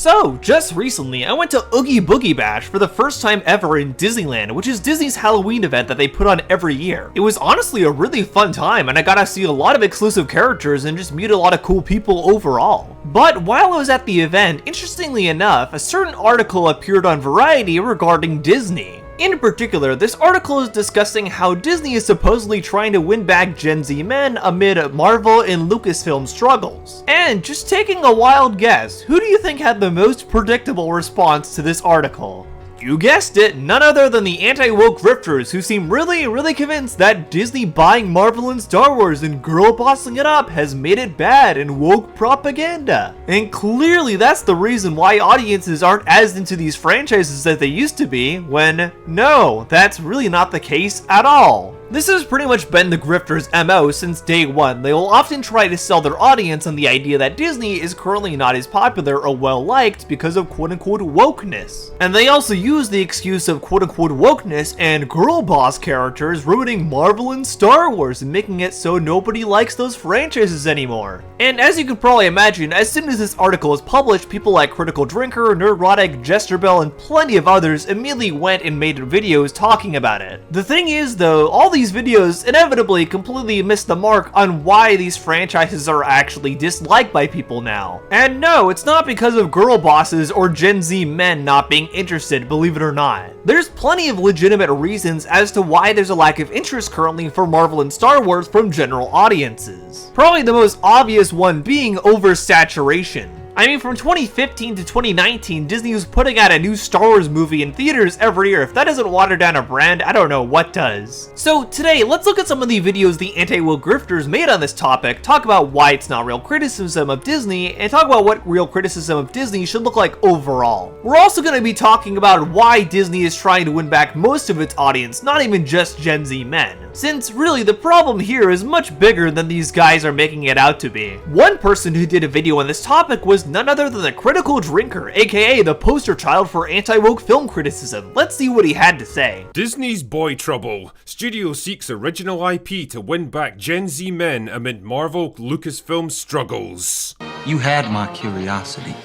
So, just recently, I went to Oogie Boogie Bash for the first time ever in Disneyland, which is Disney's Halloween event that they put on every year. It was honestly a really fun time, and I got to see a lot of exclusive characters and just meet a lot of cool people overall. But while I was at the event, interestingly enough, a certain article appeared on Variety regarding Disney. In particular, this article is discussing how Disney is supposedly trying to win back Gen Z men amid Marvel and Lucasfilm struggles. And just taking a wild guess, who do you think had the most predictable response to this article? You guessed it, none other than the anti-woke grifters who seem really convinced that Disney buying Marvel and Star Wars and girl bossing it up has made it bad and woke propaganda. And clearly that's the reason why audiences aren't as into these franchises as they used to be, when no, that's really not the case at all. This has pretty much been the grifters' MO since day one. They will often try to sell their audience on the idea that Disney is currently not as popular or well-liked because of quote-unquote wokeness. And they also use the excuse of quote-unquote wokeness and girl boss characters ruining Marvel and Star Wars and making it so nobody likes those franchises anymore. And as you can probably imagine, as soon as this article was published, people like Critical Drinker, Neurotic, Jesterbell, and plenty of others immediately went and made videos talking about it. The thing is though, all these videos inevitably completely miss the mark on why these franchises are actually disliked by people now. And no, it's not because of girl bosses or Gen Z men not being interested, believe it or not. There's plenty of legitimate reasons as to why there's a lack of interest currently for Marvel and Star Wars from general audiences. Probably the most obvious one being oversaturation. I mean, from 2015 to 2019, Disney was putting out a new Star Wars movie in theaters every year. If that doesn't water down a brand, I don't know what does. So today, let's look at some of the videos the anti-woke grifters made on this topic, talk about why it's not real criticism of Disney, and talk about what real criticism of Disney should look like overall. We're also going to be talking about why Disney is trying to win back most of its audience, not even just Gen Z men. Since really the problem here is much bigger than these guys are making it out to be. One person who did a video on this topic was none other than the Critical Drinker, aka the poster child for anti-woke film criticism. Let's see what he had to say. Disney's boy trouble. Studio seeks original IP to win back Gen Z men amid Marvel Lucasfilm struggles. You had my curiosity,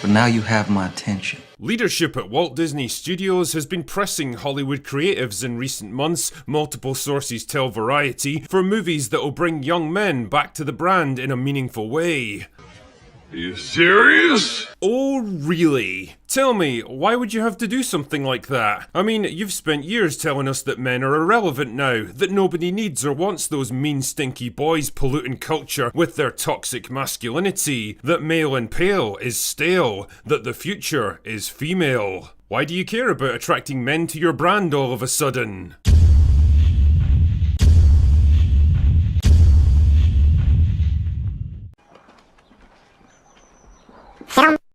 but now you have my attention. Leadership at Walt Disney Studios has been pressing Hollywood creatives in recent months, multiple sources tell Variety, for movies that will bring young men back to the brand in a meaningful way. Are you serious? Oh, really? Tell me, why would you have to do something like that? I mean, you've spent years telling us that men are irrelevant now, that nobody needs or wants those mean stinky boys polluting culture with their toxic masculinity, that male and pale is stale, that the future is female. Why do you care about attracting men to your brand all of a sudden?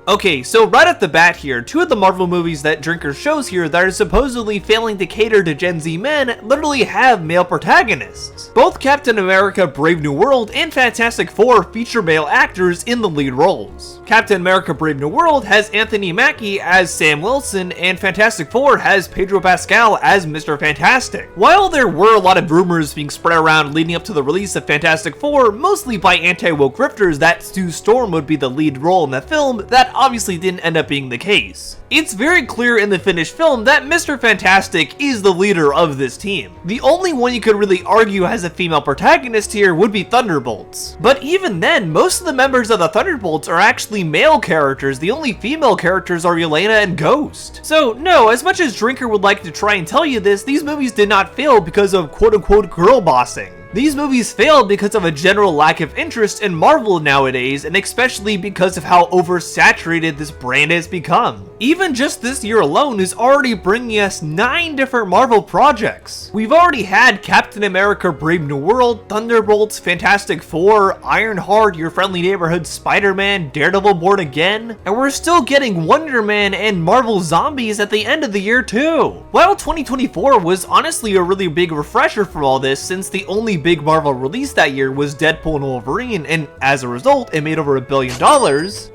Okay, so right off the bat here, two of the Marvel movies that Drinker shows here that are supposedly failing to cater to Gen Z men literally have male protagonists. Both Captain America Brave New World and Fantastic Four feature male actors in the lead roles. Captain America Brave New World has Anthony Mackie as Sam Wilson, and Fantastic Four has Pedro Pascal as Mr. Fantastic. While there were a lot of rumors being spread around leading up to the release of Fantastic Four, mostly by anti-woke grifters that Sue Storm would be the lead role in the film, that obviously didn't end up being the case. It's very clear in the finished film that Mr. Fantastic is the leader of this team. The only one you could really argue has a female protagonist here would be Thunderbolts. But even then, most of the members of the Thunderbolts are actually male characters. The only female characters are Yelena and Ghost. So no, as much as Drinker would like to try and tell you this, these movies did not fail because of quote-unquote girl bossing. These movies failed because of a general lack of interest in Marvel nowadays, and especially because of how oversaturated this brand has become. Even just this year alone is already bringing us 9 different Marvel projects. We've already had Captain America Brave New World, Thunderbolts, Fantastic Four, Ironheart, Your Friendly Neighborhood Spider-Man, Daredevil Born Again, and we're still getting Wonder Man and Marvel Zombies at the end of the year too. While 2024 was honestly a really big refresher for all this, since the only big Marvel release that year was Deadpool and Wolverine, and as a result, it made over $1 billion.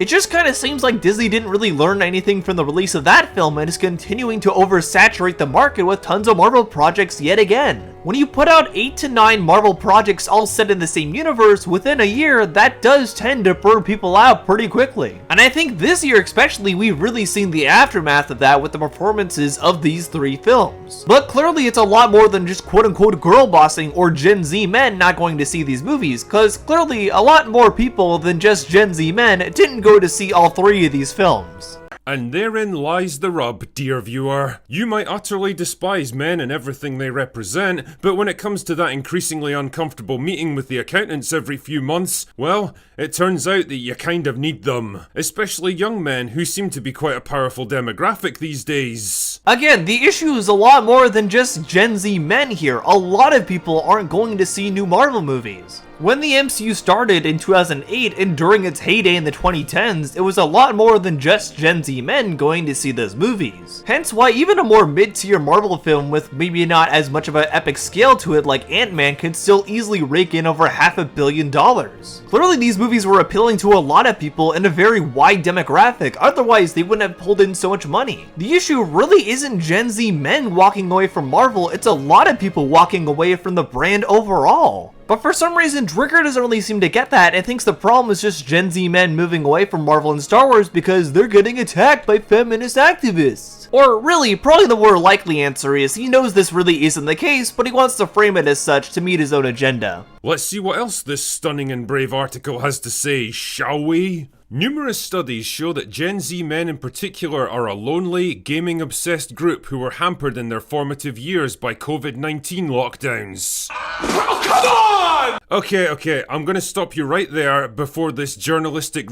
It just kind of seems like Disney didn't really learn anything from the release of that film and is continuing to oversaturate the market with tons of Marvel projects yet again. When you put out 8 to 9 Marvel projects all set in the same universe within a year, that does tend to burn people out pretty quickly. And I think this year especially, we've really seen the aftermath of that with the performances of these 3 films. But clearly it's a lot more than just quote-unquote girl bossing or Gen Z men not going to see these movies, cause clearly a lot more people than just Gen Z men didn't go to see all 3 of these films. And therein lies the rub, dear viewer. You might utterly despise men and everything they represent, but when it comes to that increasingly uncomfortable meeting with the accountants every few months, well, it turns out that you kind of need them. Especially young men, who seem to be quite a powerful demographic these days. Again, the issue is a lot more than just Gen Z men here. A lot of people aren't going to see new Marvel movies. When the MCU started in 2008 and during its heyday in the 2010s, it was a lot more than just Gen Z men going to see those movies. Hence why even a more mid-tier Marvel film with maybe not as much of an epic scale to it like Ant-Man could still easily rake in over $500 million. Clearly these movies were appealing to a lot of people in a very wide demographic, otherwise they wouldn't have pulled in so much money. The issue really isn't Gen Z men walking away from Marvel, it's a lot of people walking away from the brand overall. But for some reason, Dricker doesn't really seem to get that and thinks the problem is just Gen Z men moving away from Marvel and Star Wars because they're getting attacked by feminist activists. Or really, probably the more likely answer is he knows this really isn't the case, but he wants to frame it as such to meet his own agenda. Let's see what else this stunning and brave article has to say, shall we? Numerous studies show that Gen Z men in particular are a lonely, gaming-obsessed group who were hampered in their formative years by COVID-19 lockdowns. Oh, come on! Okay, I'm gonna stop you right there before this journalistic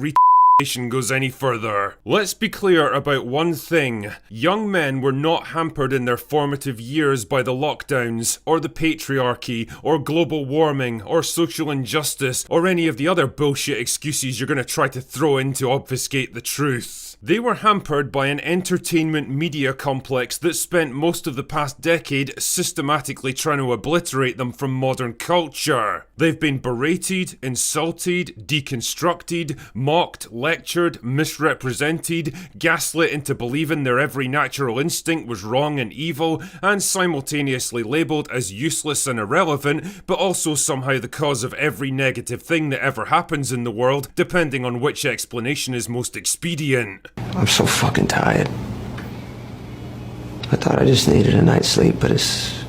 goes any further. Let's be clear about one thing. Young men were not hampered in their formative years by the lockdowns, or the patriarchy, or global warming, or social injustice, or any of the other bullshit excuses you're gonna try to throw in to obfuscate the truth. They were hampered by an entertainment media complex that spent most of the past decade systematically trying to obliterate them from modern culture. They've been berated, insulted, deconstructed, mocked, lectured, misrepresented, gaslit into believing their every natural instinct was wrong and evil, and simultaneously labelled as useless and irrelevant, but also somehow the cause of every negative thing that ever happens in the world, depending on which explanation is most expedient. I'm so fucking tired. I thought I just needed a night's sleep, but it's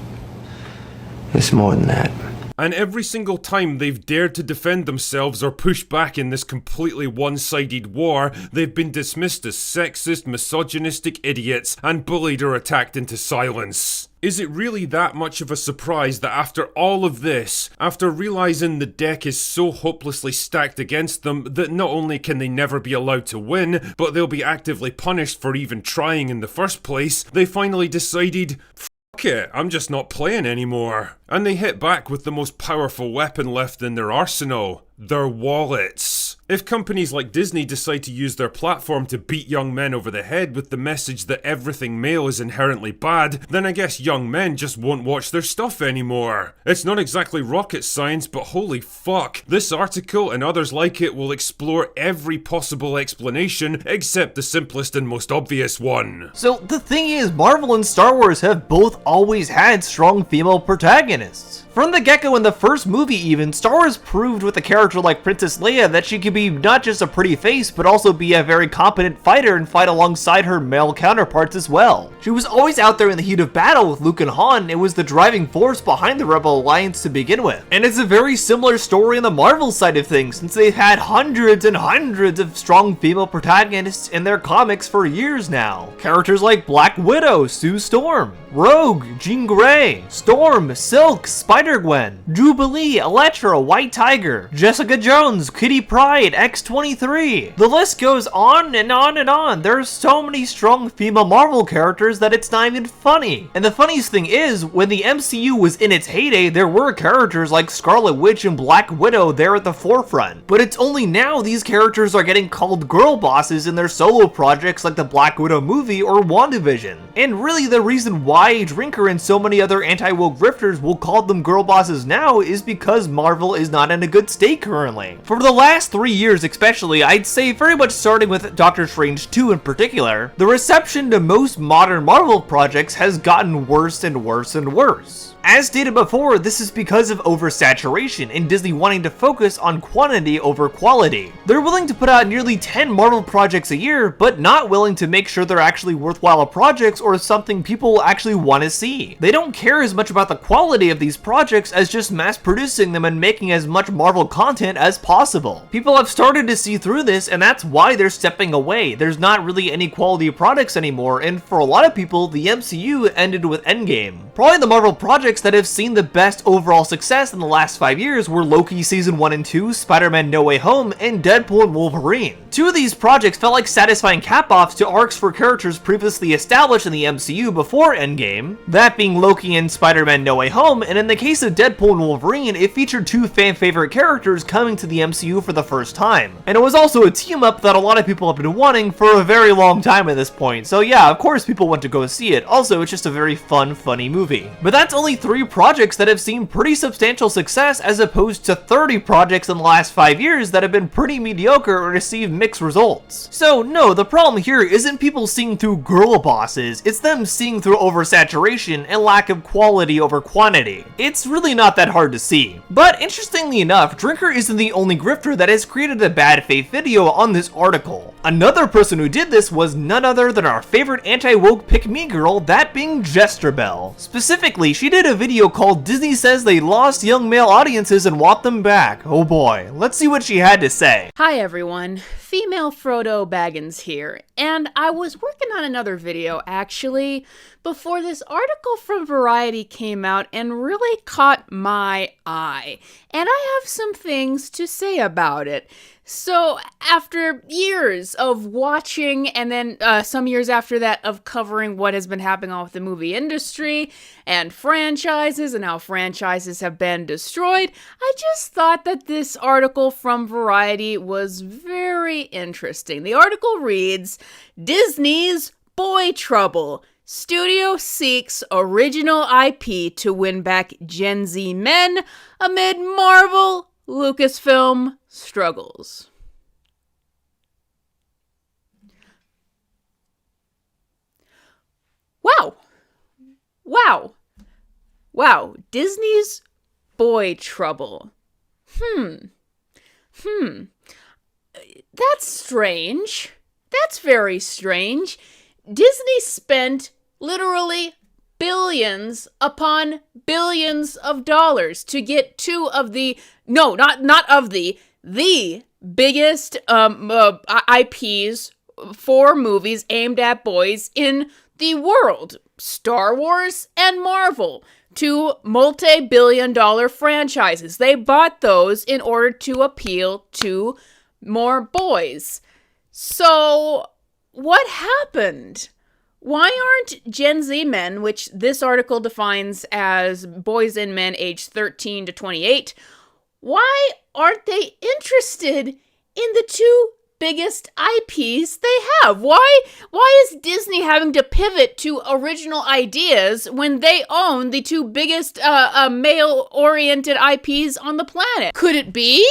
more than that. And every single time they've dared to defend themselves or push back in this completely one-sided war, they've been dismissed as sexist, misogynistic idiots and bullied or attacked into silence. Is it really that much of a surprise that after all of this, after realising the deck is so hopelessly stacked against them that not only can they never be allowed to win, but they'll be actively punished for even trying in the first place, they finally decided, "Fuck it, I'm just not playing anymore." And they hit back with the most powerful weapon left in their arsenal, their wallets. If companies like Disney decide to use their platform to beat young men over the head with the message that everything male is inherently bad, then I guess young men just won't watch their stuff anymore. It's not exactly rocket science, but holy fuck, this article and others like it will explore every possible explanation except the simplest and most obvious one. So the thing is, Marvel and Star Wars have both always had strong female protagonists. From the get-go in the first movie even, Star Wars proved with a character like Princess Leia that she could be not just a pretty face, but also be a very competent fighter and fight alongside her male counterparts as well. She was always out there in the heat of battle with Luke and Han, and was the driving force behind the Rebel Alliance to begin with. And it's a very similar story on the Marvel side of things, since they've had hundreds and hundreds of strong female protagonists in their comics for years now. Characters like Black Widow, Sue Storm, Rogue, Jean Grey, Storm, Silk, Spider-Gwen, Jubilee, Elektra, White Tiger, Jessica Jones, Kitty Pryde, X-23. The list goes on and on and on. There's so many strong female Marvel characters that it's not even funny. And the funniest thing is, when the MCU was in its heyday, there were characters like Scarlet Witch and Black Widow there at the forefront. But it's only now these characters are getting called girl bosses in their solo projects like the Black Widow movie or WandaVision. And really the reason why Drinker and so many other anti-woke grifters will call them girl bosses now is because Marvel is not in a good state currently. For the last 3 years especially, I'd say very much starting with Doctor Strange 2 in particular, the reception to most modern Marvel projects has gotten worse and worse and worse. As stated before, this is because of oversaturation and Disney wanting to focus on quantity over quality. They're willing to put out nearly 10 Marvel projects a year, but not willing to make sure they're actually worthwhile projects or something people actually want to see. They don't care as much about the quality of these projects as just mass producing them and making as much Marvel content as possible. People have started to see through this, and that's why they're stepping away. There's not really any quality products anymore, and for a lot of people, the MCU ended with Endgame. Probably the Marvel projects that have seen the best overall success in the last 5 years were Loki Season 1 and 2, Spider-Man No Way Home, and Deadpool and Wolverine. Two of these projects felt like satisfying cap-offs to arcs for characters previously established in the MCU before Endgame, that being Loki and Spider-Man No Way Home, and in the case of Deadpool and Wolverine, it featured two fan-favorite characters coming to the MCU for the first time. And it was also a team-up that a lot of people have been wanting for a very long time at this point, so yeah, of course people want to go see it. Also, it's just a very fun, funny movie. But that's only 3 projects that have seen pretty substantial success as opposed to 30 projects in the last 5 years that have been pretty mediocre or received mixed results. So no, the problem here isn't people seeing through girl bosses, it's them seeing through oversaturation and lack of quality over quantity. It's really not that hard to see. But interestingly enough, Drinker isn't the only grifter that has created a bad faith video on this article. Another person who did this was none other than our favorite anti-woke pick-me girl, that being Jesterbell. Specifically, she did a video called Disney Says They Lost Young Male Audiences and Want Them Back. Oh boy, let's see what she had to say. Hi everyone, female Frodo Baggins here, and I was working on another video actually before this article from Variety came out and really caught my eye, and I have some things to say about it. So after years of watching and then some years after that of covering what has been happening with the movie industry and franchises and how franchises have been destroyed, I just thought that this article from Variety was very interesting. The article reads, Disney's Boy Trouble. Studio seeks original IP to win back Gen Z men amid Marvel Lucasfilm struggles. Wow. Disney's Boy Trouble. That's strange. That's very strange. Disney spent literally billions upon billions of dollars to get two of the, the biggest IPs for movies aimed at boys in the world. Star Wars and Marvel, two multi-billion-dollar franchises. They bought those in order to appeal to more boys. So, what happened? Why aren't Gen Z men, which this article defines as boys and men aged 13 to 28, why aren't they interested in the two biggest IPs they have? Why is Disney having to pivot to original ideas when they own the two biggest male-oriented IPs on the planet? Could it be?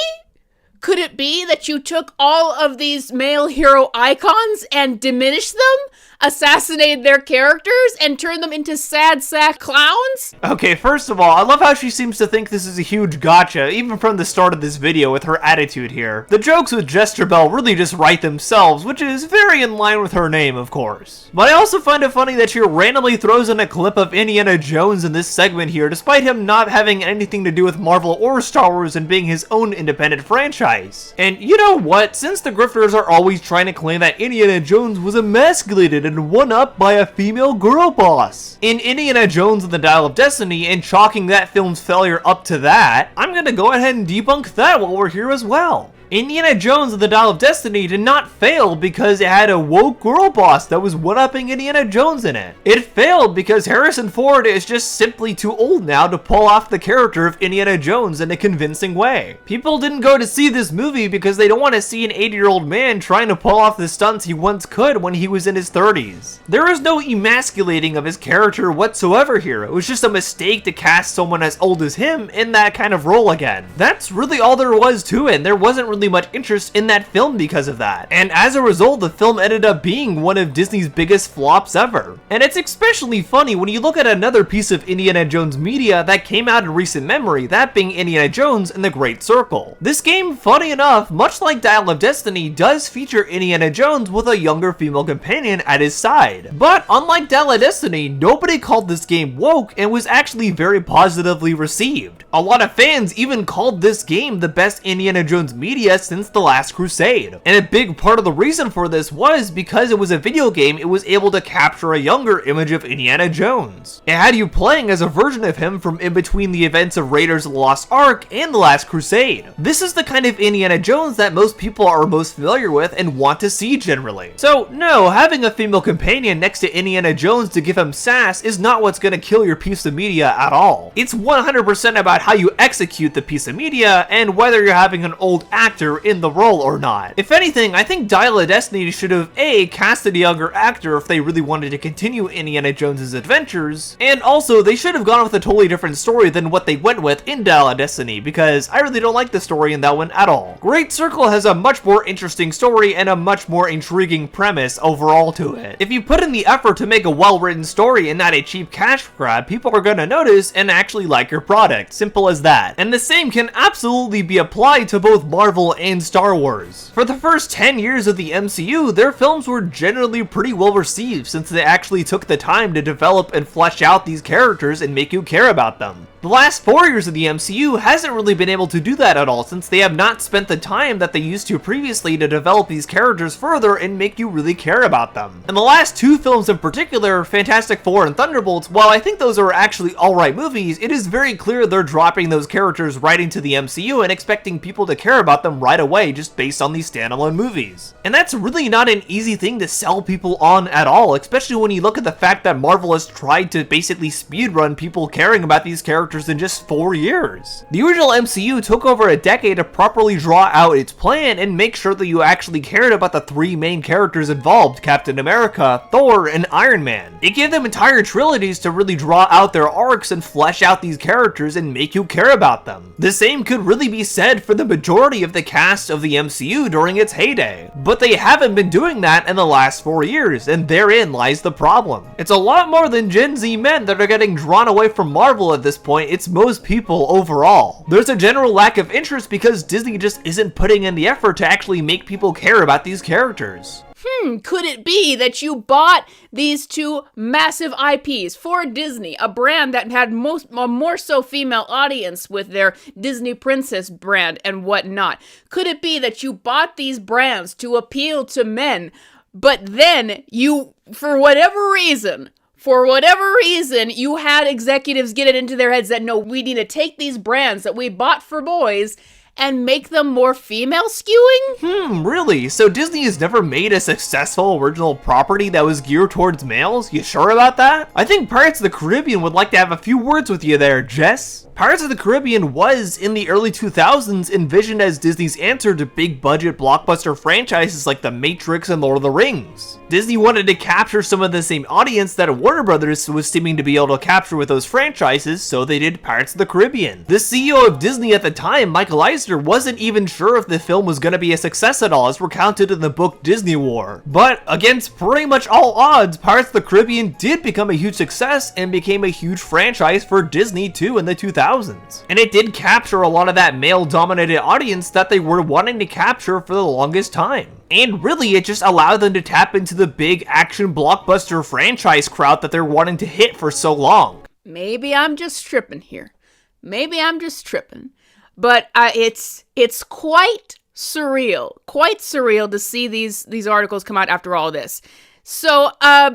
Could it be that you took all of these male hero icons and diminished them, assassinated their characters, and turned them into sad sack clowns? Okay, first of all, I love how she seems to think this is a huge gotcha, even from the start of this video with her attitude here. The jokes with Jesterbell really just write themselves, which is very in line with her name, of course. But I also find it funny that she randomly throws in a clip of Indiana Jones in this segment here, despite him not having anything to do with Marvel or Star Wars and being his own independent franchise. And you know what? Since the grifters are always trying to claim that Indiana Jones was emasculated and one up by a female girl boss in Indiana Jones and the Dial of Destiny, and chalking that film's failure up to that, I'm gonna go ahead and debunk that while we're here as well. Indiana Jones and the Dial of Destiny did not fail because it had a woke girl boss that was one-upping Indiana Jones in it. It failed because Harrison Ford is just simply too old now to pull off the character of Indiana Jones in a convincing way. People didn't go to see this movie because they don't want to see an 80-year-old man trying to pull off the stunts he once could when he was in his 30s. There is no emasculating of his character whatsoever here. It was just a mistake to cast someone as old as him in that kind of role again. That's really all there was to it, and there wasn't really really much interest in that film because of that. And as a result, the film ended up being one of Disney's biggest flops ever. And it's especially funny when you look at another piece of Indiana Jones media that came out in recent memory, that being Indiana Jones and the Great Circle. This game, funny enough, much like Dial of Destiny, does feature Indiana Jones with a younger female companion at his side. But unlike Dial of Destiny, nobody called this game woke and was actually very positively received. A lot of fans even called this game the best Indiana Jones media since The Last Crusade. And a big part of the reason for this was because it was a video game, it was able to capture a younger image of Indiana Jones. It had you playing as a version of him from in between the events of Raiders of the Lost Ark and The Last Crusade. This is the kind of Indiana Jones that most people are most familiar with and want to see generally. So no, having a female companion next to Indiana Jones to give him sass is not what's gonna kill your piece of media at all. It's 100% about how you execute the piece of media and whether you're having an old actor in the role or not. If anything, I think Dial of Destiny should have A, casted a younger actor if they really wanted to continue Indiana Jones's adventures, and also they should have gone with a totally different story than what they went with in Dial of Destiny, because I really don't like the story in that one at all. Great Circle has a much more interesting story and a much more intriguing premise overall to it. If you put in the effort to make a well-written story and not a cheap cash grab, people are gonna notice and actually like your product. Simple as that. And the same can absolutely be applied to both Marvel and Star Wars. For the first 10 years of the MCU, their films were generally pretty well received since they actually took the time to develop and flesh out these characters and make you care about them. The last 4 years of the MCU hasn't really been able to do that at all since they have not spent the time that they used to previously to develop these characters further and make you really care about them. And the last two films in particular, Fantastic Four and Thunderbolts, while I think those are actually alright movies, it is very clear they're dropping those characters right into the MCU and expecting people to care about them right away just based on these standalone movies. And that's really not an easy thing to sell people on at all, especially when you look at the fact that Marvel has tried to basically speedrun people caring about these characters in just 4 years. The original MCU took over a decade to properly draw out its plan and make sure that you actually cared about the three main characters involved, Captain America, Thor, and Iron Man. It gave them entire trilogies to really draw out their arcs and flesh out these characters and make you care about them. The same could really be said for the majority of the cast of the MCU during its heyday, but they haven't been doing that in the last 4 years, and therein lies the problem. It's a lot more than Gen Z men that are getting drawn away from Marvel at this point, it's most people overall. There's a general lack of interest because Disney just isn't putting in the effort to actually make people care about these characters. Could it be that you bought these two massive IPs for Disney, a brand that had a more so female audience with their Disney Princess brand and whatnot? Could it be that you bought these brands to appeal to men, but then you, for whatever reason, you had executives get it into their heads that no, we need to take these brands that we bought for boys and make them more female skewing? Really? So Disney has never made a successful original property that was geared towards males? You sure about that? I think Pirates of the Caribbean would like to have a few words with you there, Jess. Pirates of the Caribbean was, in the early 2000s, envisioned as Disney's answer to big budget blockbuster franchises like The Matrix and Lord of the Rings. Disney wanted to capture some of the same audience that Warner Brothers was seeming to be able to capture with those franchises, so they did Pirates of the Caribbean. The CEO of Disney at the time, Michael Eisner, wasn't even sure if the film was going to be a success at all, as recounted in the book Disney War. But against pretty much all odds, Pirates of the Caribbean did become a huge success and became a huge franchise for Disney too in the 2000s. And it did capture a lot of that male-dominated audience that they were wanting to capture for the longest time. And really, it just allowed them to tap into the big action blockbuster franchise crowd that they're wanting to hit for so long. Maybe I'm just tripping here. But it's quite surreal to see these articles come out after all this. So,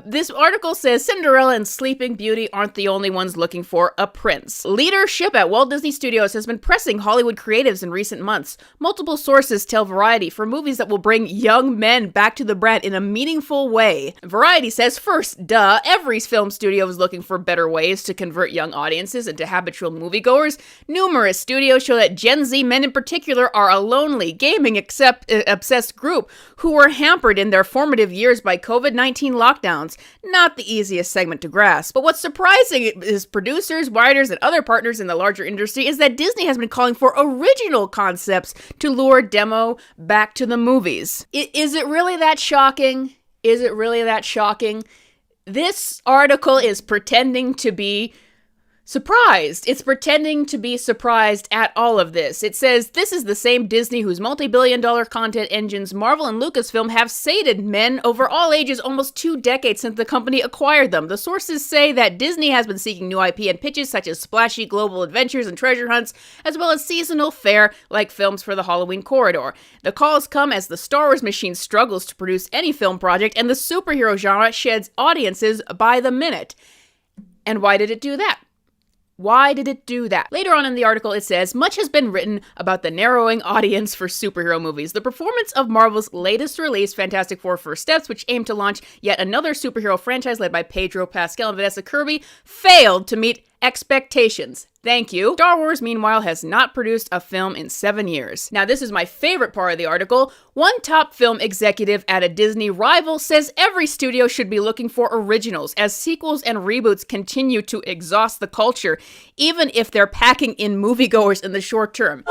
this article says Cinderella and Sleeping Beauty aren't the only ones looking for a prince. Leadership at Walt Disney Studios has been pressing Hollywood creatives in recent months. Multiple sources tell Variety for movies that will bring young men back to the brand in a meaningful way. Variety says, first, every film studio is looking for better ways to convert young audiences into habitual moviegoers. Numerous studios show that Gen Z men in particular are a lonely, gaming obsessed group who were hampered in their formative years by COVID-19 COVID-19 lockdowns. Not the easiest segment to grasp. But what's surprising is producers, writers, and other partners in the larger industry is that Disney has been calling for original concepts to lure demo back to the movies. Is it really that shocking? Is it really that shocking? This article is pretending to be surprised. It's pretending to be surprised at all of this. It says, this is the same Disney whose multi-billion-dollar content engines Marvel and Lucasfilm have sated men over all ages almost 2 decades since the company acquired them. The sources say that Disney has been seeking new IP and pitches such as splashy global adventures and treasure hunts, as well as seasonal fare like films for the Halloween corridor. The calls come as the Star Wars machine struggles to produce any film project, and the superhero genre sheds audiences by the minute. And why did it do that? Why did it do that? Later on in the article, it says, much has been written about the narrowing audience for superhero movies. The performance of Marvel's latest release, Fantastic Four First Steps, which aimed to launch yet another superhero franchise led by Pedro Pascal and Vanessa Kirby, failed to meet expectations. Thank you. Star Wars, meanwhile, has not produced a film in 7 years. Now, this is my favorite part of the article. One top film executive at a Disney rival says every studio should be looking for originals as sequels and reboots continue to exhaust the culture, even if they're packing in moviegoers in the short term.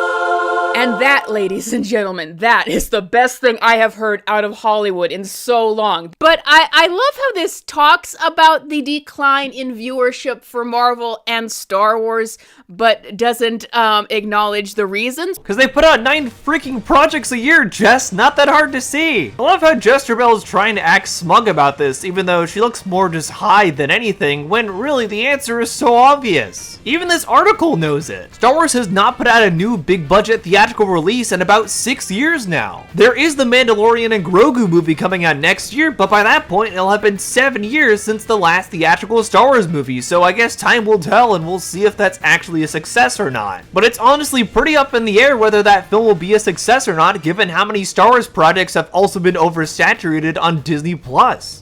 And that, ladies and gentlemen, that is the best thing I have heard out of Hollywood in so long. But I love how this talks about the decline in viewership for Marvel and Star Wars, but doesn't acknowledge the reasons. Because they put out 9 freaking projects a year, Jess. Not that hard to see. I love how Jester Bell is trying to act smug about this, even though she looks more just high than anything, when really the answer is so obvious. Even this article knows it. Star Wars has not put out a new big budget theatrical release in about 6 years now. There is the Mandalorian and Grogu movie coming out next year, but by that point it'll have been 7 years since the last theatrical Star Wars movie, so I guess time will tell and we'll see if that's actually a success or not. But it's honestly pretty up in the air whether that film will be a success or not, given how many Star Wars projects have also been oversaturated on Disney+.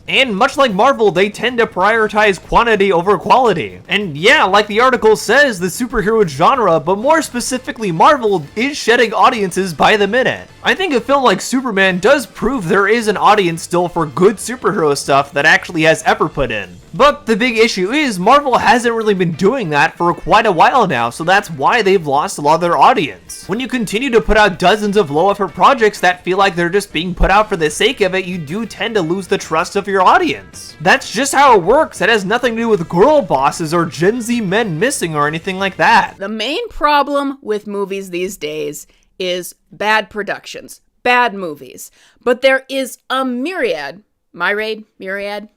And much like Marvel, they tend to prioritize quantity over quality. And yeah, like the article says, the superhero genre, but more specifically Marvel, is shedding audiences by the minute. I think a film like Superman does prove there is an audience still for good superhero stuff that actually has effort put in. But the big issue is Marvel hasn't really been doing that for quite a while now, so that's why they've lost a lot of their audience. When you continue to put out dozens of low effort projects that feel like they're just being put out for the sake of it, you do tend to lose the trust of your audience. That's just how it works. It has nothing to do with girl bosses or Gen Z men missing or anything like that. The main problem with movies these days is bad productions, bad movies. But there is a myriad. Myriad?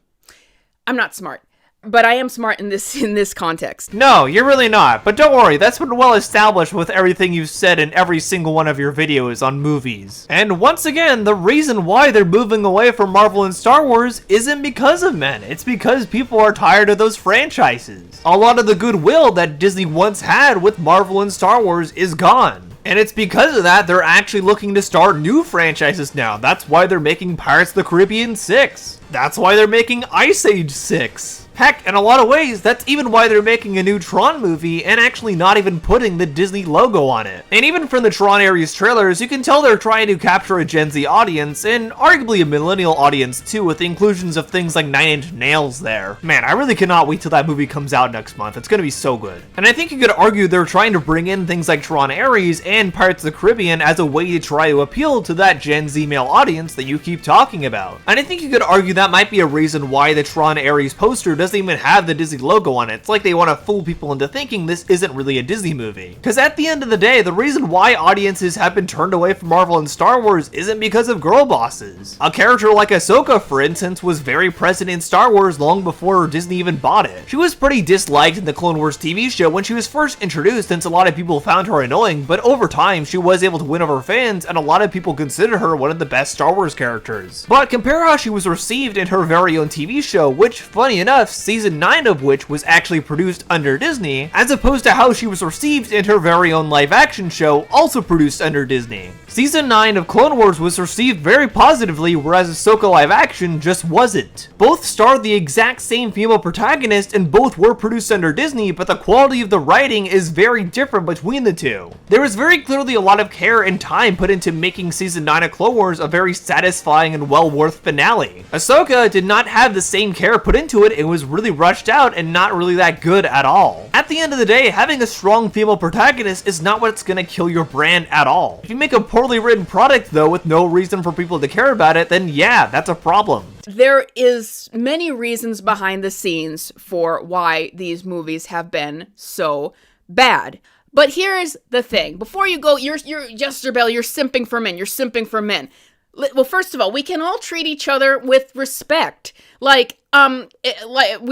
I'm not smart, but I am smart in this context. No, you're really not, but don't worry, that's been well established with everything you've said in every single one of your videos on movies. And once again, the reason why they're moving away from Marvel and Star Wars isn't because of men, it's because people are tired of those franchises. A lot of the goodwill that Disney once had with Marvel and Star Wars is gone. And it's because of that they're actually looking to start new franchises now. That's why they're making Pirates of the Caribbean 6. That's why they're making Ice Age 6. Heck, in a lot of ways, that's even why they're making a new Tron movie and actually not even putting the Disney logo on it. And even from the Tron Ares trailers, you can tell they're trying to capture a Gen Z audience, and arguably a millennial audience too, with the inclusions of things like 9 Inch Nails there. Man, I really cannot wait till that movie comes out next month. It's gonna be so good. And I think you could argue they're trying to bring in things like Tron Ares and Pirates of the Caribbean as a way to try to appeal to that Gen Z male audience that you keep talking about. And I think you could argue that might be a reason why the Tron Ares poster doesn't even have the Disney logo on it. It's like they want to fool people into thinking this isn't really a Disney movie. Because at the end of the day, the reason why audiences have been turned away from Marvel and Star Wars isn't because of girl bosses. A character like Ahsoka, for instance, was very present in Star Wars long before Disney even bought it. She was pretty disliked in the Clone Wars TV show when she was first introduced, since a lot of people found her annoying, but over time she was able to win over fans, and a lot of people consider her one of the best Star Wars characters. But compare how she was received in her very own TV show, which, funny enough, season 9 of which was actually produced under Disney, as opposed to how she was received in her very own live-action show, also produced under Disney. Season 9 of Clone Wars was received very positively, whereas Ahsoka live-action just wasn't. Both starred the exact same female protagonist, and both were produced under Disney, but the quality of the writing is very different between the two. There was very clearly a lot of care and time put into making Season 9 of Clone Wars a very satisfying and well-worth finale. Ahsoka, Ahsoka did not have the same care put into it. It was really rushed out and not really that good at all. At the end of the day, having a strong female protagonist is not what's gonna kill your brand at all. If you make a poorly written product though with no reason for people to care about it, then yeah, that's a problem. There is many reasons behind the scenes for why these movies have been so bad. But here's the thing. Before you go, you're Jester Bell, you're simping for men. You're simping for men. Well, first of all, we can all treat each other with respect. We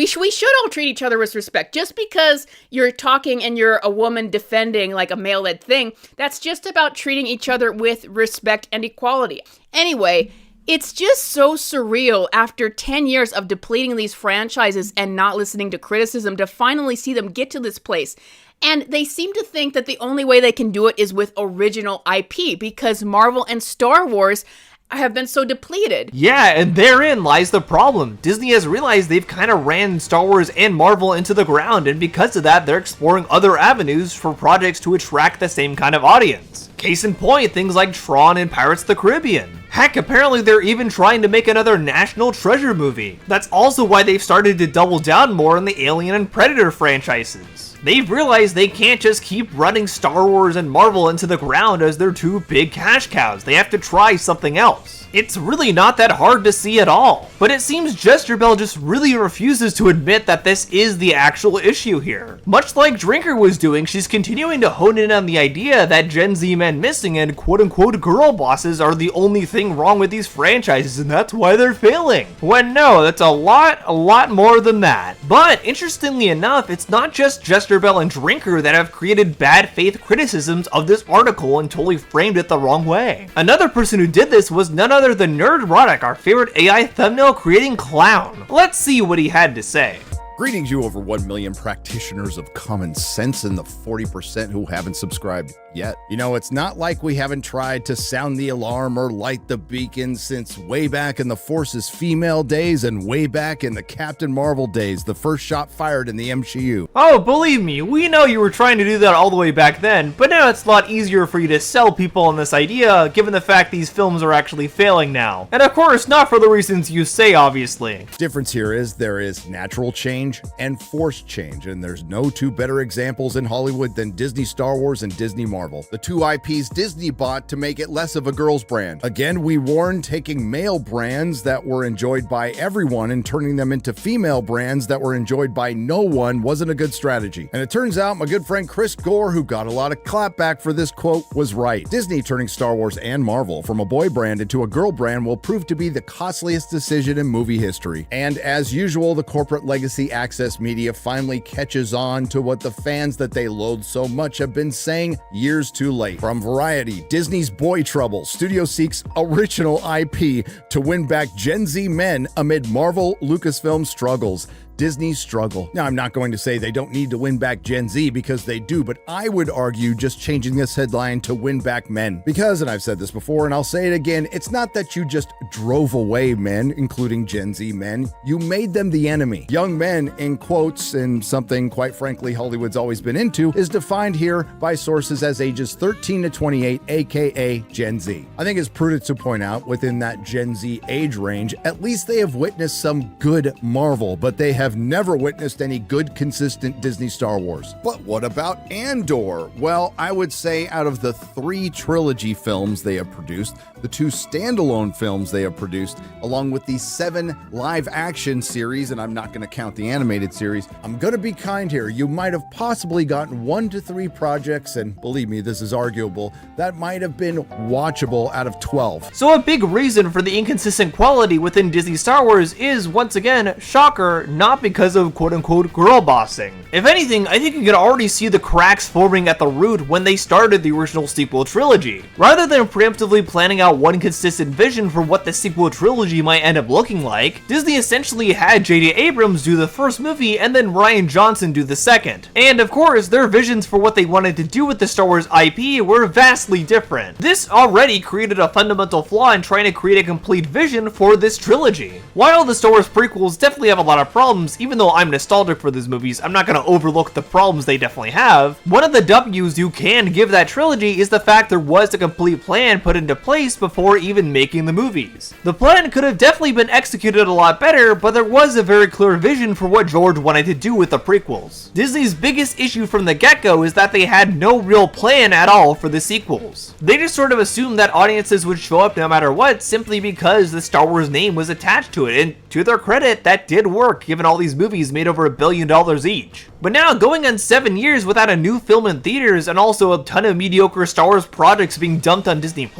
should all treat each other with respect. Just because you're talking and you're a woman defending like a male-led thing, that's just about treating each other with respect and equality. Anyway, it's just so surreal after 10 years of depleting these franchises and not listening to criticism to finally see them get to this place. And they seem to think that the only way they can do it is with original IP because Marvel and Star Wars have been so depleted. Yeah, and therein lies the problem. Disney has realized they've kind of ran Star Wars and Marvel into the ground, and because of that, they're exploring other avenues for projects to attract the same kind of audience. Case in point, things like Tron and Pirates of the Caribbean. Heck, apparently they're even trying to make another National Treasure movie. That's also why they've started to double down more on the Alien and Predator franchises. They've realized they can't just keep running Star Wars and Marvel into the ground as their two big cash cows. They have to try something else. It's really not that hard to see at all. But it seems Jester Bell just really refuses to admit that this is the actual issue here. Much like Drinker was doing, she's continuing to hone in on the idea that Gen Z men missing and quote-unquote girl bosses are the only thing wrong with these franchises and that's why they're failing. When no, that's a lot more than that. But interestingly enough, it's not just Jester Bell and Drinker that have created bad faith criticisms of this article and totally framed it the wrong way. Another person who did this was none other than Nerdrotic, our favorite AI thumbnail creating clown. Let's see what he had to say. Greetings, you over 1 million practitioners of common sense and the 40% who haven't subscribed yet. You know, it's not like we haven't tried to sound the alarm or light the beacon since way back in the Force's female days and way back in the Captain Marvel days, the first shot fired in the MCU. Oh, believe me, we know you were trying to do that all the way back then, but now it's a lot easier for you to sell people on this idea, given the fact these films are actually failing now. And of course, not for the reasons you say, obviously. Difference here is there is natural change and forced change, and there's no two better examples in Hollywood than Disney Star Wars and Disney Marvel, the two IPs Disney bought to make it less of a girl's brand. Again, we warned taking male brands that were enjoyed by everyone and turning them into female brands that were enjoyed by no one wasn't a good strategy. And it turns out my good friend Chris Gore, who got a lot of clapback for this quote, was right. Disney turning Star Wars and Marvel from a boy brand into a girl brand will prove to be the costliest decision in movie history. And as usual, the corporate legacy access media finally catches on to what the fans that they loathe so much have been saying years too late. From Variety, Disney's boy trouble, studio seeks original IP to win back Gen Z men amid Marvel Lucasfilm struggles. Disney's struggle. Now, I'm not going to say they don't need to win back Gen Z because they do, but I would argue just changing this headline to win back men. Because, and I've said this before and I'll say it again, it's not that you just drove away men, including Gen Z men. You made them the enemy. Young men, in quotes, and something quite frankly Hollywood's always been into, is defined here by sources as ages 13 to 28, aka Gen Z. I think it's prudent to point out within that Gen Z age range, at least they have witnessed some good Marvel, but they have never witnessed any good, consistent Disney Star Wars. But what about Andor? Well, I would say out of the 3 trilogy films they have produced, the 2 standalone films they have produced, along with the 7 live-action series, and I'm not going to count the animated series, I'm going to be kind here. You might have possibly gotten 1 to 3 projects, and believe me, this is arguable, that might have been watchable out of 12. So a big reason for the inconsistent quality within Disney Star Wars is, once again, shocker, not because of quote-unquote girl bossing. If anything, I think you could already see the cracks forming at the root when they started the original sequel trilogy. Rather than preemptively planning out one consistent vision for what the sequel trilogy might end up looking like, Disney essentially had J.J. Abrams do the first movie and then Rian Johnson do the second. And of course, their visions for what they wanted to do with the Star Wars IP were vastly different. This already created a fundamental flaw in trying to create a complete vision for this trilogy. While the Star Wars prequels definitely have a lot of problems, even though I'm nostalgic for these movies, I'm not going to overlook the problems they definitely have. One of the W's you can give that trilogy is the fact there was a complete plan put into place before even making the movies. The plan could have definitely been executed a lot better, but there was a very clear vision for what George wanted to do with the prequels. Disney's biggest issue from the get-go is that they had no real plan at all for the sequels. They just sort of assumed that audiences would show up no matter what simply because the Star Wars name was attached to it, and to their credit, that did work given all these movies made over $1 billion each. But now, going on 7 years without a new film in theaters and also a ton of mediocre Star Wars projects being dumped on Disney+,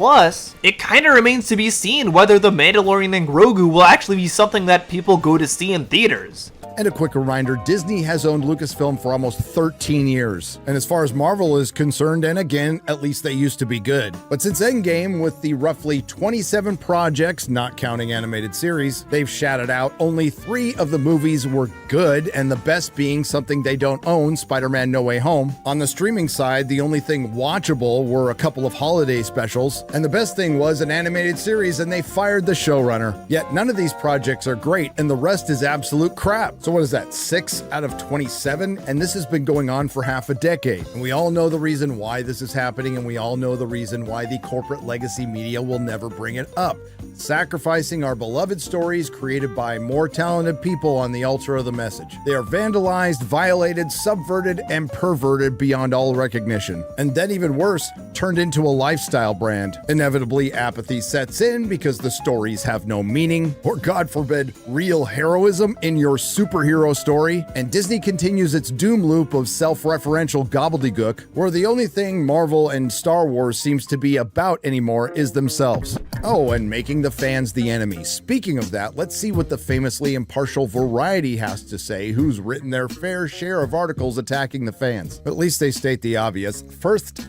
it kinda remains to be seen whether The Mandalorian and Grogu will actually be something that people go to see in theaters. And a quick reminder, Disney has owned Lucasfilm for almost 13 years. And as far as Marvel is concerned, and again, at least they used to be good. But since Endgame, with the roughly 27 projects, not counting animated series, they've shouted out, only 3 of the movies were good, and the best being something they don't own, Spider-Man No Way Home. On the streaming side, the only thing watchable were a couple of holiday specials, and the best thing was an animated series, and they fired the showrunner. Yet none of these projects are great, and the rest is absolute crap. So what is that, 6 out of 27? And this has been going on for half a decade. And we all know the reason why this is happening, and we all know the reason why the corporate legacy media will never bring it up. Sacrificing our beloved stories created by more talented people on the altar of the message. They are vandalized, violated, subverted, and perverted beyond all recognition. And then even worse, turned into a lifestyle brand. Inevitably, apathy sets in because the stories have no meaning, or God forbid, real heroism in your superhero story. And Disney continues its doom loop of self-referential gobbledygook, where the only thing Marvel and Star Wars seems to be about anymore is themselves. Oh, and making the fans the enemy. Speaking of that, let's see what the famously impartial Variety has to say, who's written their fair share of articles attacking the fans. At least they state the obvious. First,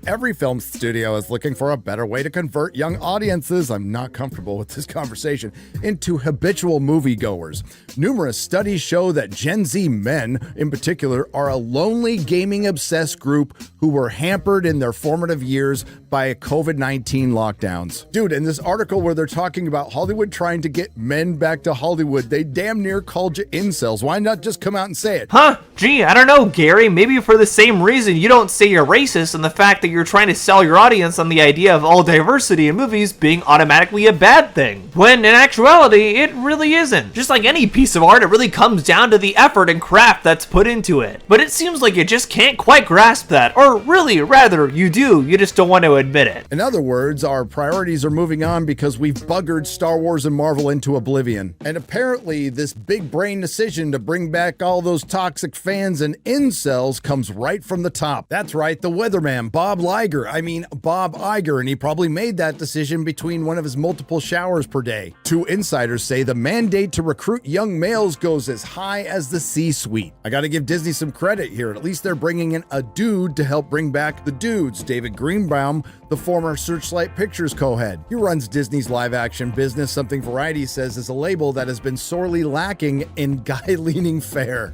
every film studio is looking for a better way to convert young audiences, I'm not comfortable with this conversation, into habitual moviegoers. Numerous studies show that Gen Z men, in particular, are a lonely gaming-obsessed group who were hampered in their formative years by COVID-19 lockdowns. Dude, in this article where they're talking about Hollywood trying to get men back to Hollywood, they damn near called you incels. Why not just come out and say it? Huh? Gee, I don't know, Gary. Maybe for the same reason you don't say you're racist and the fact that you're trying to sell your audience on the idea of all diversity in movies being automatically a bad thing. When in actuality, it really isn't. Just like any piece of art, it really comes down to the effort and craft that's put into it. But it seems like you just can't quite grasp that. Or really, rather, you do. You just don't want to admit it. In other words, our priorities are moving on because we've buggered Star Wars and Marvel into oblivion. And apparently, this big brain decision to bring back all those toxic fans and incels comes right from the top. That's right, the weatherman, Bob Iger, and he probably made that decision between one of his multiple showers per day. 2 insiders say the mandate to recruit young males goes as high as the C-suite. I gotta give Disney some credit here. At least they're bringing in a dude to help bring back the dudes. David Greenbaum, the former Searchlight Pictures co-head. He runs Disney's live-action business, something Variety says is a label that has been sorely lacking in guy-leaning fare.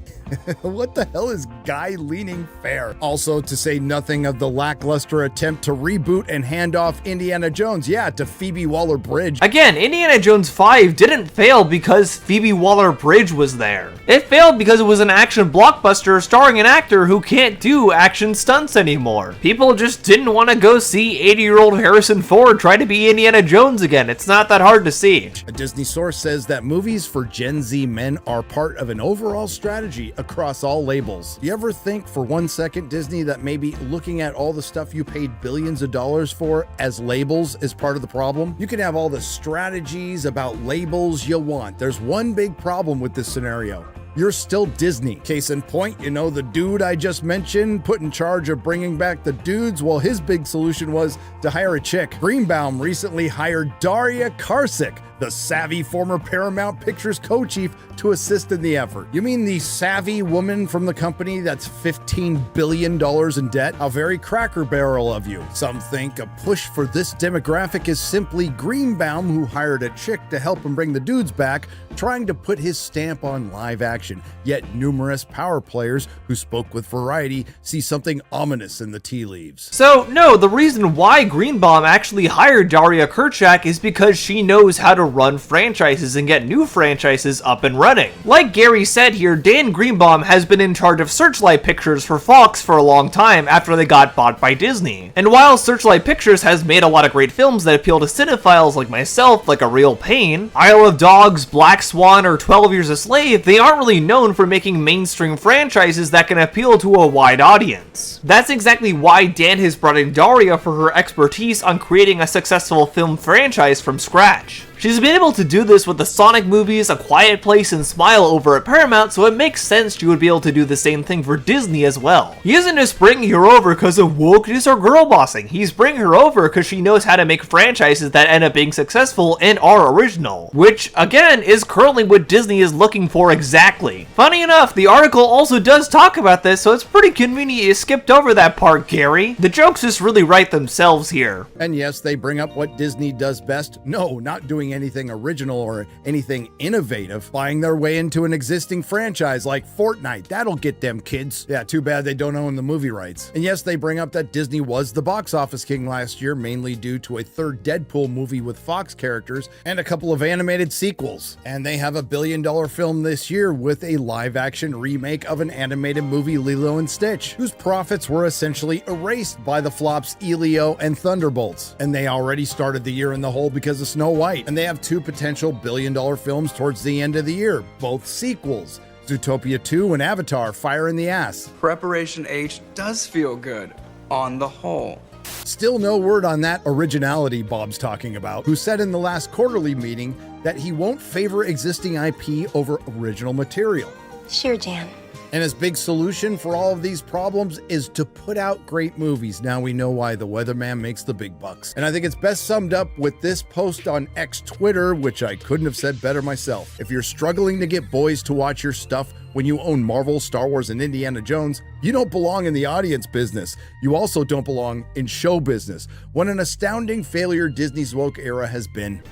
What the hell is guy-leaning fare? Also, to say nothing of the lackluster attempt to reboot and hand off Indiana Jones, to Phoebe Waller-Bridge. Again, Indiana Jones 5 didn't fail because Phoebe Waller-Bridge was there. It failed because it was an action blockbuster starring an actor who can't do action stunts anymore. People just didn't want to go see 80-year-old Harrison Ford try to be Indiana Jones again. It's not that hard to see. A Disney source says that movies for Gen Z men are part of an overall strategy across all labels. You ever think for one second, Disney, that maybe looking at all the stuff you paid billions of dollars for as labels is part of the problem? You can have all the strategies about labels you want. There's one big problem with this scenario. You're still Disney. Case in point, you know the dude I just mentioned put in charge of bringing back the dudes? Well, his big solution was to hire a chick. Greenbaum recently hired Daria Karcik, the savvy former Paramount Pictures co-chief, to assist in the effort. You mean the savvy woman from the company that's $15 billion in debt? How very Cracker Barrel of you. Some think a push for this demographic is simply Greenbaum, who hired a chick to help him bring the dudes back, trying to put his stamp on live action action, yet numerous power players who spoke with Variety see something ominous in the tea leaves. So, no, the reason why Greenbaum actually hired Daria Kerchak is because she knows how to run franchises and get new franchises up and running. Like Gary said here, Dan Greenbaum has been in charge of Searchlight Pictures for Fox for a long time after they got bought by Disney. And while Searchlight Pictures has made a lot of great films that appeal to cinephiles like myself, like A Real Pain, Isle of Dogs, Black Swan, or 12 Years a Slave, they aren't really known for making mainstream franchises that can appeal to a wide audience. That's exactly why Dan has brought in Daria for her expertise on creating a successful film franchise from scratch. She's been able to do this with the Sonic movies, A Quiet Place, and Smile over at Paramount, so it makes sense she would be able to do the same thing for Disney as well. He isn't just bringing her over because of wokeness or girl bossing, he's bringing her over because she knows how to make franchises that end up being successful and are original, which, again, is currently what Disney is looking for exactly. Funny enough, the article also does talk about this, so it's pretty convenient you skipped over that part, Gary. The jokes just really write themselves here. And yes, they bring up what Disney does best. No, not doing anything original or anything innovative, buying their way into an existing franchise like Fortnite. That'll get them kids. Yeah, too bad they don't own the movie rights. And yes, they bring up that Disney was the box office king last year, mainly due to a third Deadpool movie with Fox characters and a couple of animated sequels. And they have a $1 billion film this year with a live-action remake of an animated movie, Lilo and Stitch, whose profits were essentially erased by the flops Elio and Thunderbolts. And they already started the year in the hole because of Snow White. And they have two potential $1 billion films towards the end of the year, both sequels, Zootopia 2 and Avatar: Fire in the Ass. Preparation H does feel good, on the whole. Still no word on that originality Bob's talking about, who said in the last quarterly meeting that he won't favor existing IP over original material. Sure, Jan. And his big solution for all of these problems is to put out great movies. Now we know why the weatherman makes the big bucks. And I think it's best summed up with this post on X Twitter, which I couldn't have said better myself. If you're struggling to get boys to watch your stuff when you own Marvel, Star Wars, and Indiana Jones, you don't belong in the audience business. You also don't belong in show business. What an astounding failure Disney's woke era has been.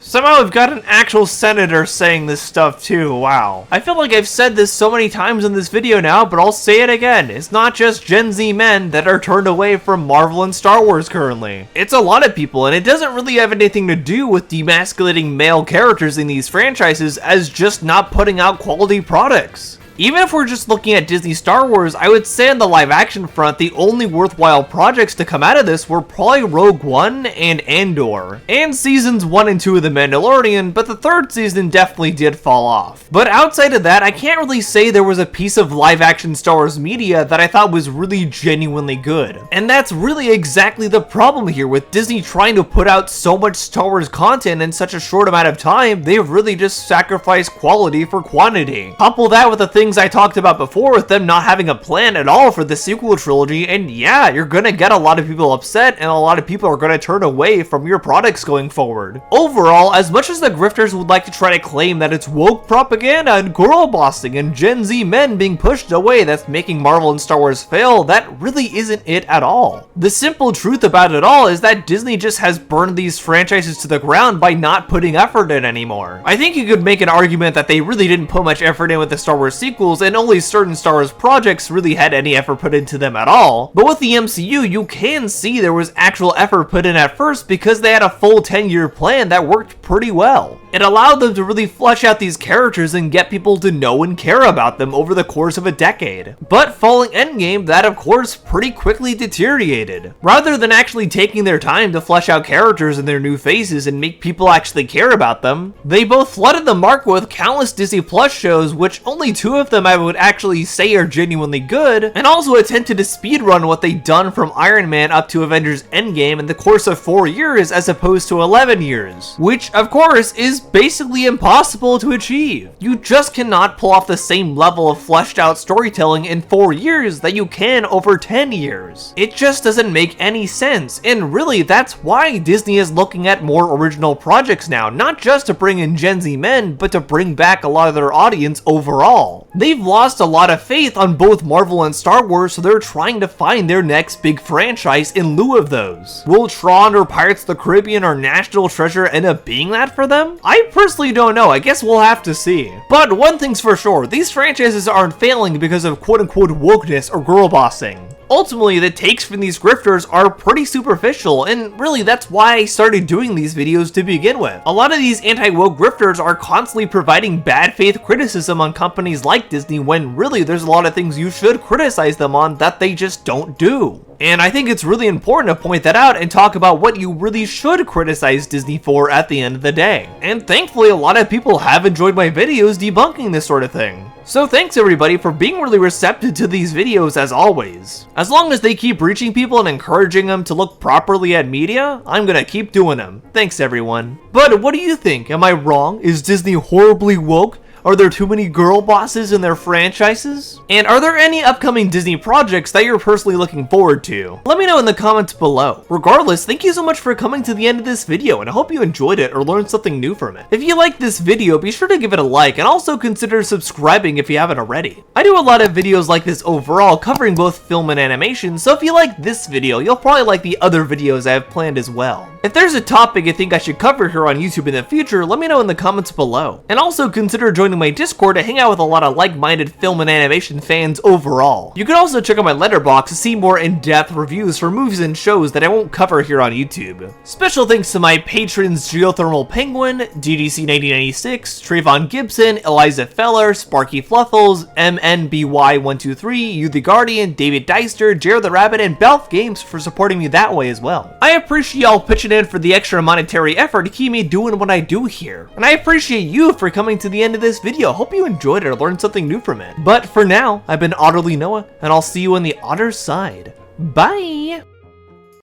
Somehow we've got an actual senator saying this stuff too, wow. I feel like I've said this so many times in this video now, but I'll say it again. It's not just Gen Z men that are turned away from Marvel and Star Wars currently. It's a lot of people, and it doesn't really have anything to do with demasculating male characters in these franchises as just not putting out quality products. Even if we're just looking at Disney Star Wars, I would say on the live action front, the only worthwhile projects to come out of this were probably Rogue One and Andor, and seasons 1 and 2 of The Mandalorian, but the third season definitely did fall off. But outside of that, I can't really say there was a piece of live action Star Wars media that I thought was really genuinely good. And that's really exactly the problem here with Disney trying to put out so much Star Wars content in such a short amount of time. They've really just sacrificed quality for quantity. Couple that with the things I talked about before with them not having a plan at all for the sequel trilogy, and yeah, you're gonna get a lot of people upset and a lot of people are gonna turn away from your products going forward. Overall, as much as the grifters would like to try to claim that it's woke propaganda and girl bossing and Gen Z men being pushed away that's making Marvel and Star Wars fail, that really isn't it at all. The simple truth about it all is that Disney just has burned these franchises to the ground by not putting effort in anymore. I think you could make an argument that they really didn't put much effort in with the Star Wars sequels, and only certain Star Wars projects really had any effort put into them at all. But with the MCU, you can see there was actual effort put in at first because they had a full 10-year plan that worked pretty well. It allowed them to really flesh out these characters and get people to know and care about them over the course of a decade. But following Endgame, that of course pretty quickly deteriorated. Rather than actually taking their time to flesh out characters and their new faces and make people actually care about them, they both flooded the market with countless Disney Plus shows, which only 2 of them I would actually say are genuinely good, and also attempted to speedrun what they'd done from Iron Man up to Avengers Endgame in the course of 4 years as opposed to 11 years, which of course is basically impossible to achieve. You just cannot pull off the same level of fleshed out storytelling in 4 years that you can over 10 years. It just doesn't make any sense, and really that's why Disney is looking at more original projects now, not just to bring in Gen Z men, but to bring back a lot of their audience overall. They've lost a lot of faith on both Marvel and Star Wars, so they're trying to find their next big franchise in lieu of those. Will Tron or Pirates of the Caribbean or National Treasure end up being that for them? I personally don't know, I guess we'll have to see. But one thing's for sure, these franchises aren't failing because of quote-unquote wokeness or girl bossing. Ultimately, the takes from these grifters are pretty superficial, and really that's why I started doing these videos to begin with. A lot of these anti-woke grifters are constantly providing bad faith criticism on companies like Disney when really there's a lot of things you should criticize them on that they just don't do. And I think it's really important to point that out and talk about what you really should criticize Disney for at the end of the day. And thankfully, a lot of people have enjoyed my videos debunking this sort of thing. So thanks everybody for being really receptive to these videos as always. As long as they keep reaching people and encouraging them to look properly at media, I'm gonna keep doing them. Thanks everyone. But what do you think? Am I wrong? Is Disney horribly woke? Are there too many girl bosses in their franchises? And are there any upcoming Disney projects that you're personally looking forward to? Let me know in the comments below. Regardless, thank you so much for coming to the end of this video, and I hope you enjoyed it or learned something new from it. If you liked this video, be sure to give it a like and also consider subscribing if you haven't already. I do a lot of videos like this overall covering both film and animation, so if you like this video, you'll probably like the other videos I have planned as well. If there's a topic you think I should cover here on YouTube in the future, let me know in the comments below. And also consider joining my Discord to hang out with a lot of like-minded film and animation fans overall. You can also check out my Letterboxd to see more in-depth reviews for movies and shows that I won't cover here on YouTube. Special thanks to my patrons Geothermal Penguin, GDC1996, Trayvon Gibson, Eliza Feller, Sparky Fluffles, MNBY123, You the Guardian, David Deister, Jared the Rabbit, and Belf Games for supporting me that way as well. I appreciate y'all pitching in for the extra monetary effort to keep me doing what I do here. And I appreciate you for coming to the end of this video. Hope you enjoyed it or learned something new from it. But for now, I've been Otterly Noah, and I'll see you on the other side. Bye!